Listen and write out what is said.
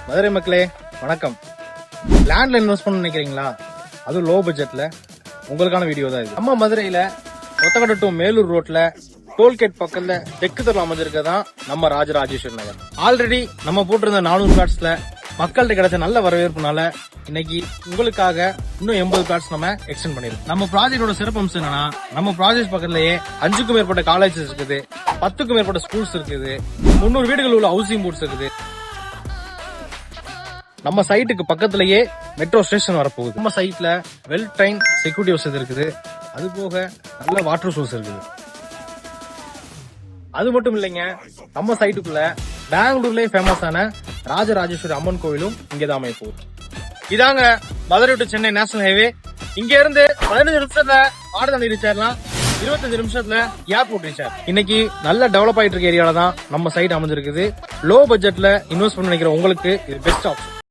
மதுரை மக்களே வணக்கம். லேண்ட்ல இன்வெஸ்ட் பண்ண நினைக்கிறீங்களா? அதுவும் லோ பட்ஜெட்ல உங்களுக்கான வீடியோ தான் இது. நம்ம மதுரையில ஒத்தக்கடை டு மேலூர் ரோட்ல டோல்கேட் பக்கத்துல தெற்கு தெருவில் அமைஞ்சிருக்கதான் நம்ம ராஜராஜேஸ்வரி நகர். ஆல்ரெடி நம்ம போட்டிருந்த 400 பிளாட்ஸ்ல மக்கள்கிட்ட கிடைச்ச நல்ல வரவேற்புனால இன்னைக்கு உங்களுக்காக இன்னும் 80 பிளாட்ஸ் நம்ம எக்ஸ்டெண்ட் பண்ணிருக்கோம். நம்ம ப்ராஜெக்டோட சிறப்பம்சம் என்னன்னா, நம்ம ப்ராஜெக்ட் பக்கத்திலேயே 5க்கும் மேற்பட்ட காலேஜஸ் இருக்குது, 10க்கும் மேற்பட்ட ஸ்கூல்ஸ் இருக்குது, 300 வீடுகள் உள்ள ஹவுசிங் போர்ட்ஸ் இருக்குது. நம்ம சைட்டுக்கு பக்கத்திலேயே மெட்ரோ ஸ்டேஷன் வரப்போகுது. நம்ம சைட்ல வெல் ட்ரெயின் செக்யூரிட்டி வசதி இருக்குது. அது போக நல்ல வாட்டர் சோர்ஸ் இருக்குது. அது மட்டும் இல்லைங்க, நம்ம சைட்டுக்குள்ள பெங்களூர்லயே ஃபேமஸான ராஜராஜேஸ்வரி அம்மன் கோவிலும் இங்கதான் அமைய போகுது. இதாங்க Madurai to Chennai national highway. இங்க இருந்து 15 நிமிஷத்துல பாடதாண்டி ரீச் ஆயிடலாம், 25 நிமிஷத்துல ஏர்போர்ட் ரீச் ஆயிடும். இன்னைக்கு நல்ல டெவலப் ஆயிட்டு இருக்க ஏரியால தான் நம்ம சைட் அமைஞ்சிருக்குது. லோ பட்ஜெட்ல இன்வெஸ்ட் பண்ண நினைக்கிற உங்களுக்கு இது பெஸ்ட் ஆப்ஷன்.